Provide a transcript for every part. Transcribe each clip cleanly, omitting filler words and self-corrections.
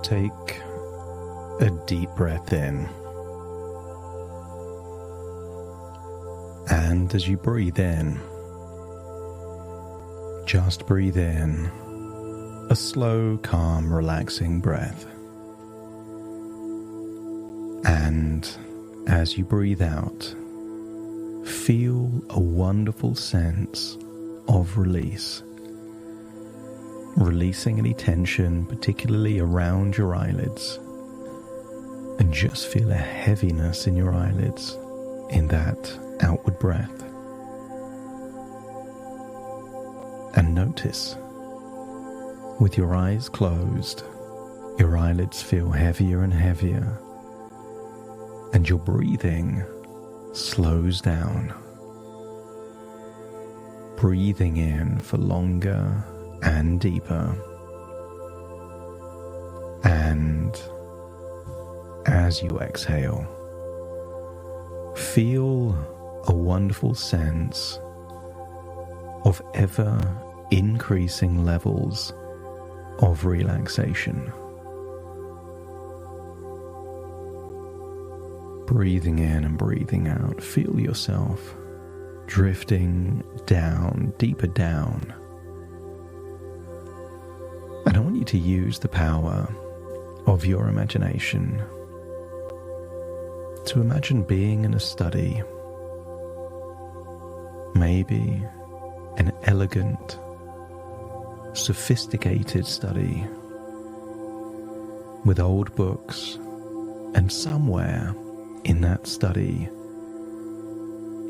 Take a deep breath in. And as you breathe in, just breathe in a slow, calm, relaxing breath. And as you breathe out, feel a wonderful sense of release. Releasing any tension, particularly around your eyelids, and just feel a heaviness in your eyelids in that outward breath. And notice, with your eyes closed, your eyelids feel heavier and heavier, and your breathing slows down. Breathing in for longer and deeper. And as you exhale, feel a wonderful sense of ever increasing levels of relaxation. Breathing in and breathing out, feel yourself drifting down, deeper down. And I want you to use the power of your imagination to imagine being in a study, maybe an elegant, sophisticated study with old books, and somewhere in that study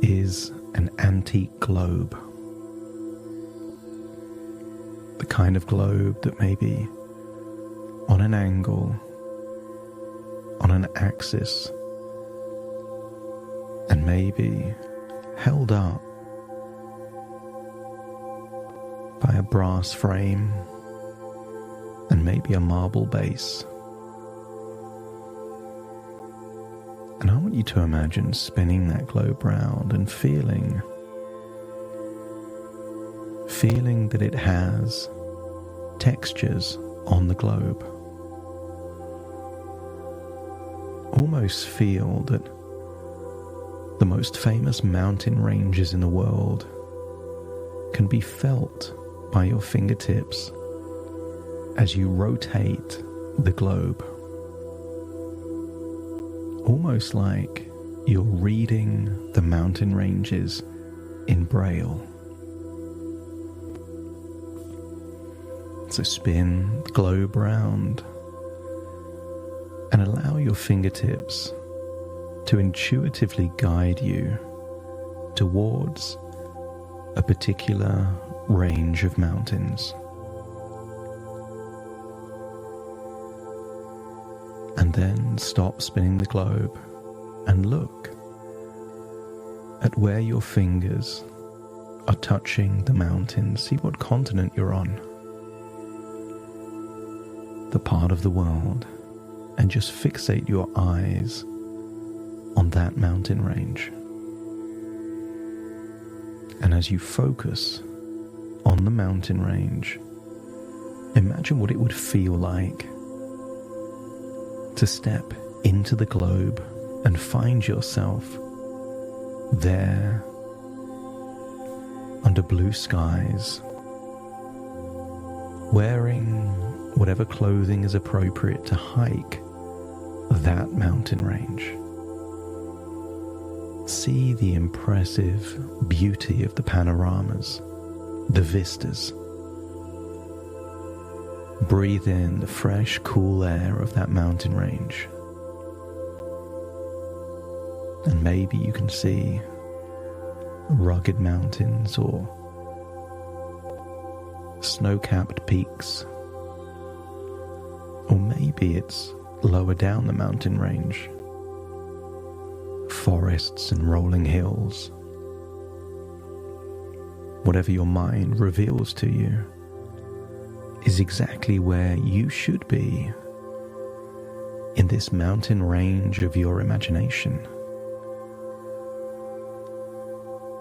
is an antique globe. The kind of globe that may be on an angle, on an axis, and maybe held up by a brass frame and maybe a marble base. And I want you to imagine spinning that globe round and feeling that it has textures on the globe. Almost feel that the most famous mountain ranges in the world can be felt by your fingertips as you rotate the globe. Almost like you're reading the mountain ranges in Braille. So spin the globe round and allow your fingertips to intuitively guide you towards a particular range of mountains. And then stop spinning the globe and look at where your fingers are touching the mountains. See what continent you're on, the part of the world, and just fixate your eyes on that mountain range. And as you focus on the mountain range, imagine what it would feel like to step into the globe and find yourself there under blue skies, wearing whatever clothing is appropriate to hike that mountain range. See the impressive beauty of the panoramas, the vistas. Breathe in the fresh, cool air of that mountain range. And maybe you can see rugged mountains or snow-capped peaks. Or maybe it's lower down the mountain range, forests and rolling hills. Whatever your mind reveals to you is exactly where you should be in this mountain range of your imagination.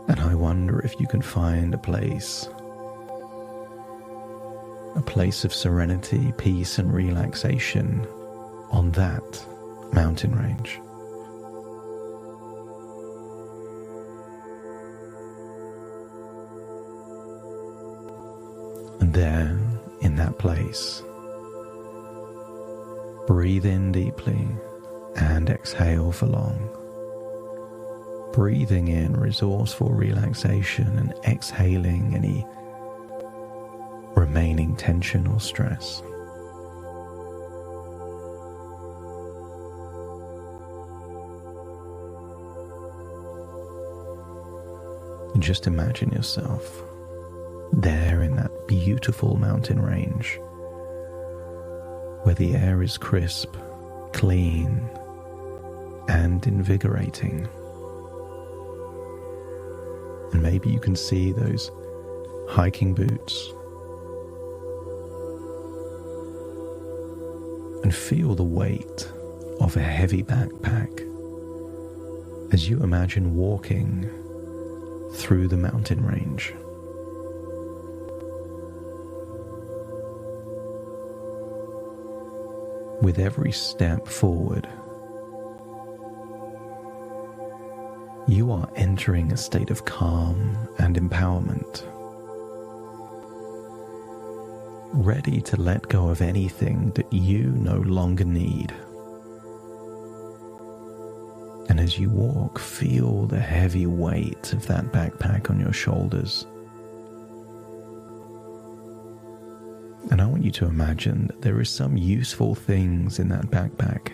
And I wonder if you can find a place a place of serenity, peace and relaxation on that mountain range. And there, in that place, breathe in deeply and exhale for long. Breathing in resourceful relaxation and exhaling any remaining tension or stress. And just imagine yourself there in that beautiful mountain range where the air is crisp, clean, and invigorating. And maybe you can see those hiking boots and feel the weight of a heavy backpack as you imagine walking through the mountain range. With every step forward, you are entering a state of calm and empowerment, ready to let go of anything that you no longer need. And as you walk, feel the heavy weight of that backpack on your shoulders. And I want you to imagine that there is some useful things in that backpack.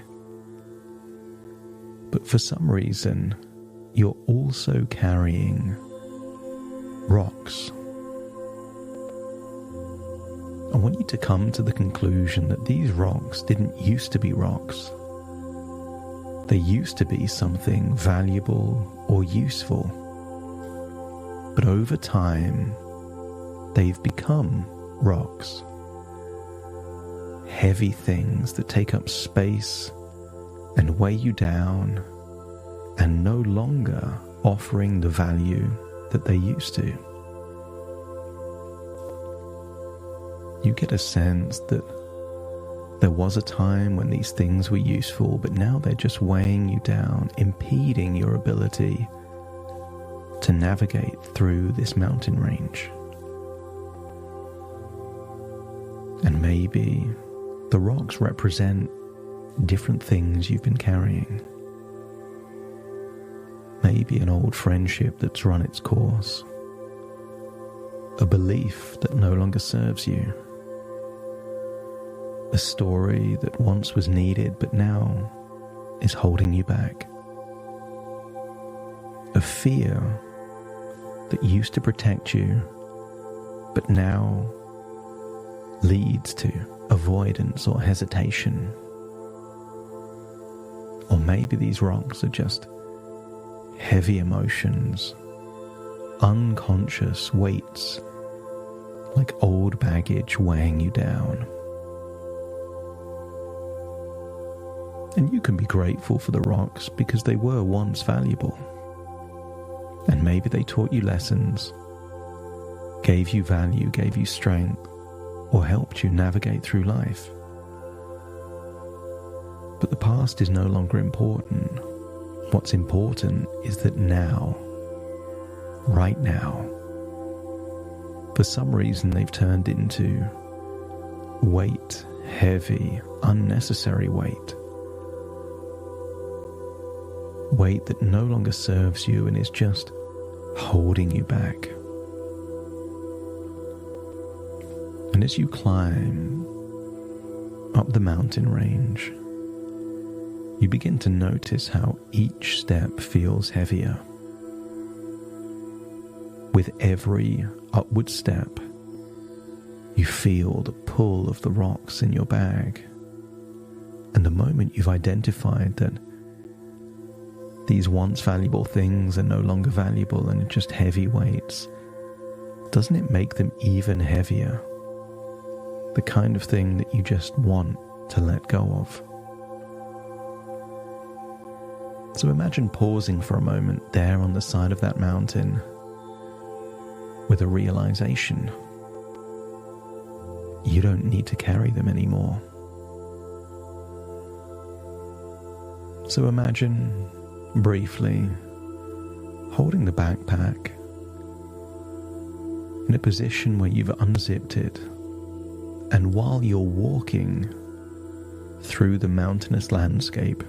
But for some reason, you're also carrying rocks. I want you to come to the conclusion that these rocks didn't used to be rocks. They used to be something valuable or useful. But over time, they've become rocks. Heavy things that take up space and weigh you down and no longer offering the value that they used to. You get a sense that there was a time when these things were useful, but now they're just weighing you down, impeding your ability to navigate through this mountain range. And maybe the rocks represent different things you've been carrying. Maybe an old friendship that's run its course. A belief that no longer serves you. A story that once was needed but now is holding you back. A fear that used to protect you but now leads to avoidance or hesitation. Or maybe these rocks are just heavy emotions, unconscious weights, like old baggage weighing you down. And you can be grateful for the rocks because they were once valuable. And maybe they taught you lessons, gave you value, gave you strength, or helped you navigate through life. But the past is no longer important. What's important is that now, right now, for some reason they've turned into weight, heavy, unnecessary weight. Weight that no longer serves you and is just holding you back. And as you climb up the mountain range, you begin to notice how each step feels heavier. With every upward step, you feel the pull of the rocks in your bag. And the moment you've identified that these once valuable things are no longer valuable and just heavy weights, doesn't it make them even heavier? The kind of thing that you just want to let go of. So imagine pausing for a moment there on the side of that mountain with a realization. you don't need to carry them anymore. So imagine, briefly, holding the backpack in a position where you've unzipped it, and while you're walking through the mountainous landscape,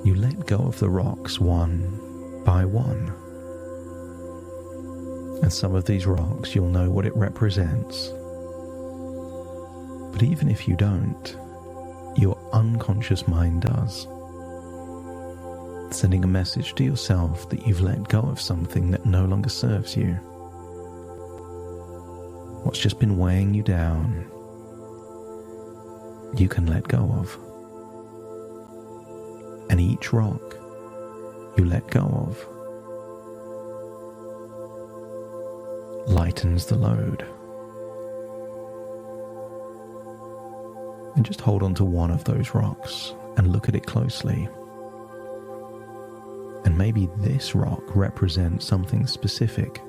you let go of the rocks one by one. And some of these rocks, you'll know what it represents. But even if you don't, your unconscious mind does, sending a message to yourself that you've let go of something that no longer serves you. What's just been weighing you down, you can let go of. And each rock you let go of lightens the load. And just hold on to one of those rocks and look at it closely. And maybe this rock represents something specific.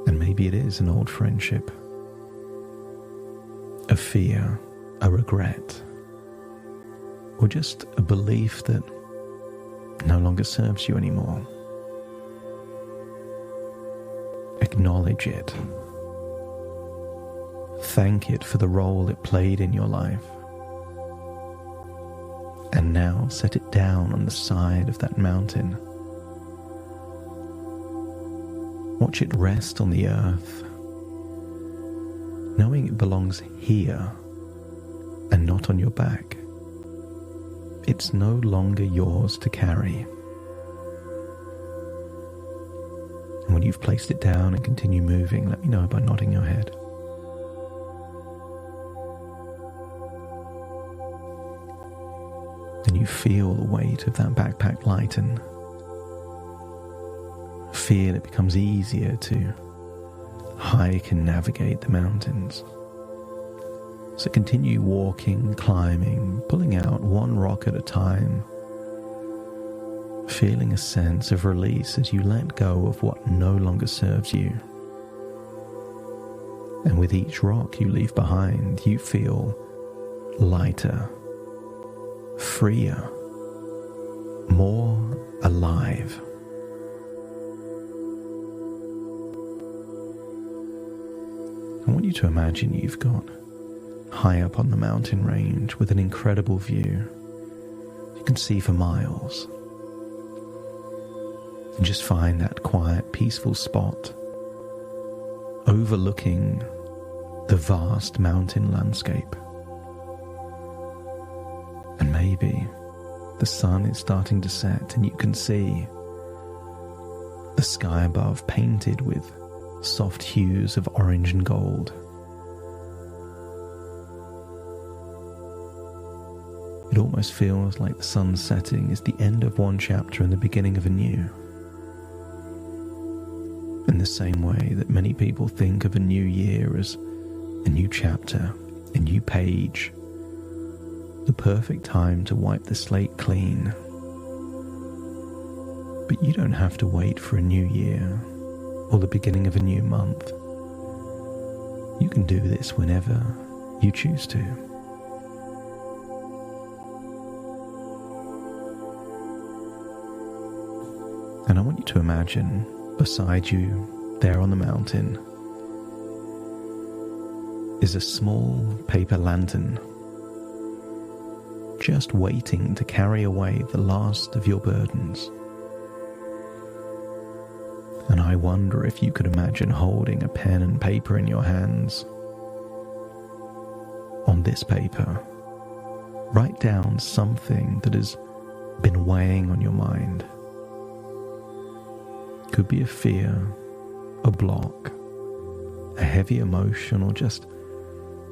And maybe it is an old friendship, a fear, a regret, or just a belief that no longer serves you anymore. Acknowledge it. Thank it for the role it played in your life. And now set it down on the side of that mountain. Watch it rest on the earth, knowing it belongs here and not on your back. It's no longer yours to carry. And when you've placed it down and continue moving, let me know by nodding your head. Then you feel the weight of that backpack lighten. Feel it becomes easier to hike and navigate the mountains. So continue walking, climbing, pulling out one rock at a time, feeling a sense of release as you let go of what no longer serves you. And with each rock you leave behind, you feel lighter, freer, more alive. I want you to imagine you've got high up on the mountain range with an incredible view. You can see for miles. And just find that quiet, peaceful spot overlooking the vast mountain landscape. And maybe the sun is starting to set and you can see the sky above painted with soft hues of orange and gold. It almost feels like the sun setting is the end of one chapter and the beginning of a new. In the same way that many people think of a new year as a new chapter, a new page, the perfect time to wipe the slate clean. But you don't have to wait for a new year or the beginning of a new month. You can do this whenever you choose to. And I want you to imagine beside you, there on the mountain, is a small paper lantern, just waiting to carry away the last of your burdens. And I wonder if you could imagine holding a pen and paper in your hands. On this paper, write down something that has been weighing on your mind. Could be a fear, a block, a heavy emotion, or just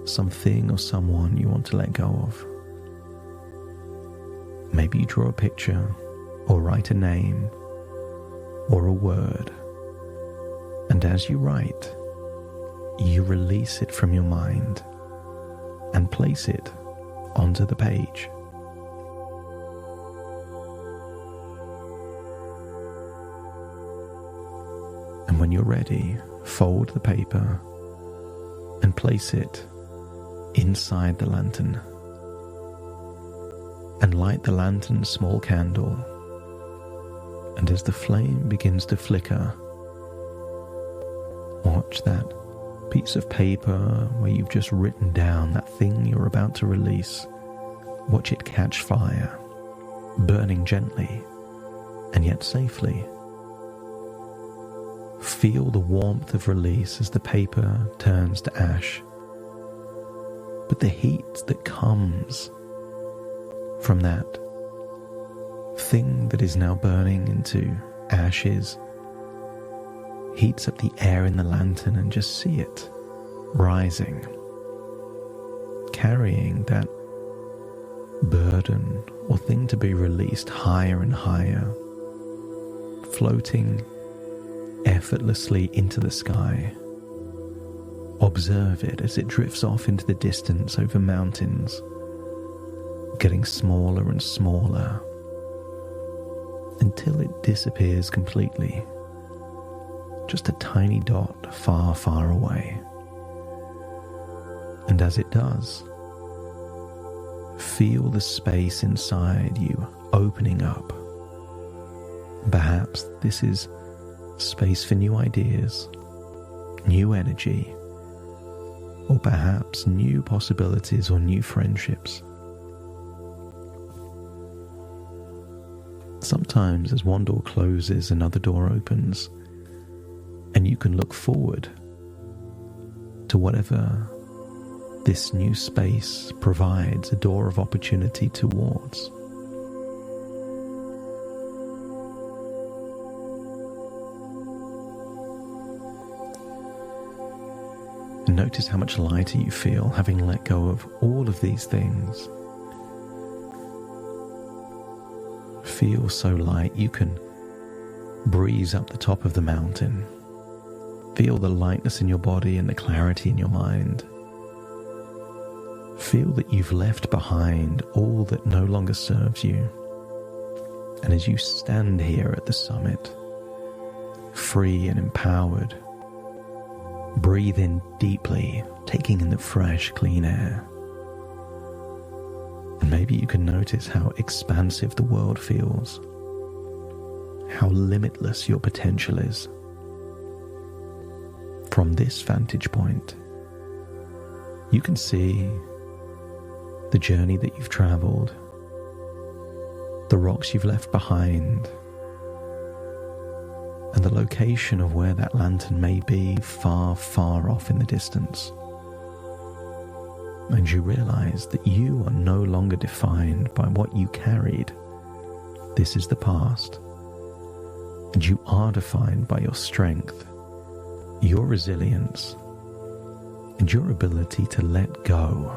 something or someone you want to let go of. Maybe you draw a picture, or write a name, or a word. And as you write, you release it from your mind and place it onto the page. And when you're ready, fold the paper and place it inside the lantern. And light the lantern's small candle. And as the flame begins to flicker, watch that piece of paper where you've just written down that thing you're about to release. Watch it catch fire, burning gently and yet safely. Feel the warmth of release as the paper turns to ash. But the heat that comes from that thing that is now burning into ashes heats up the air in the lantern, and just see it rising, carrying that burden or thing to be released higher and higher, floating effortlessly into the sky. Observe it as it drifts off into the distance over mountains, getting smaller and smaller until it disappears completely. Just a tiny dot far, far away. And as it does, feel the space inside you opening up. Perhaps this is space for new ideas, new energy, or perhaps new possibilities or new friendships. Sometimes as one door closes, another door opens, and you can look forward to whatever this new space provides a door of opportunity towards. And notice how much lighter you feel having let go of all of these things. Feel so light you can breeze up the top of the mountain. Feel the lightness in your body and the clarity in your mind. Feel that you've left behind all that no longer serves you. And as you stand here at the summit, free and empowered, breathe in deeply, taking in the fresh, clean air. And maybe you can notice how expansive the world feels, how limitless your potential is. From this vantage point, you can see the journey that you've traveled, the rocks you've left behind, and the location of where that lantern may be far, far off in the distance. And you realize that you are no longer defined by what you carried. This is the past. And you are defined by your strength, your resilience, and your ability to let go.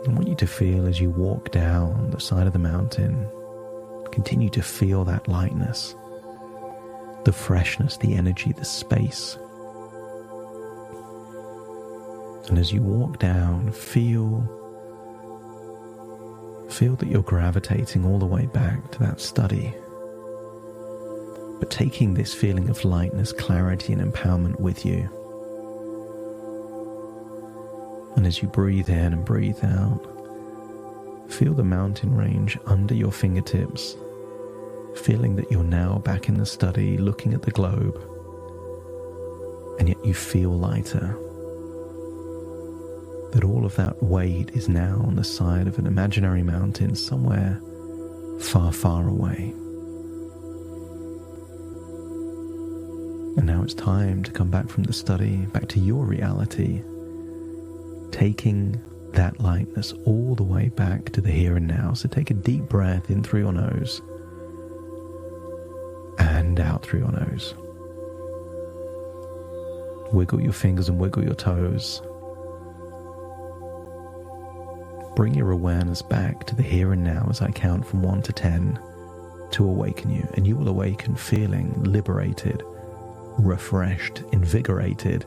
I want you to feel as you walk down the side of the mountain, continue to feel that lightness, the freshness, the energy, the space. And as you walk down, feel that you're gravitating all the way back to that study, but taking this feeling of lightness, clarity, and empowerment with you. And as you breathe in and breathe out, feel the mountain range under your fingertips, feeling that you're now back in the study, looking at the globe, and yet you feel lighter. That all of that weight is now on the side of an imaginary mountain somewhere far, far away. And now it's time to come back from the study, back to your reality, taking that lightness all the way back to the here and now. So take a deep breath in through your nose and out through your nose. Wiggle your fingers and wiggle your toes. Bring your awareness back to the here and now as I count from 1 to 10 to awaken you. And you will awaken feeling liberated, refreshed, invigorated,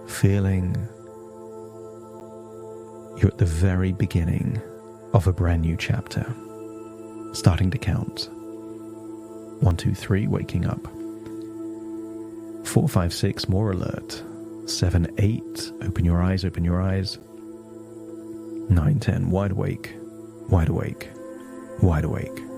feeling you're at the very beginning of a brand new chapter, starting to count. 1, 2, 3, waking up. 4, 5, 6, more alert. 7, 8, open your eyes, open your eyes. 9, 10, wide awake, wide awake, wide awake.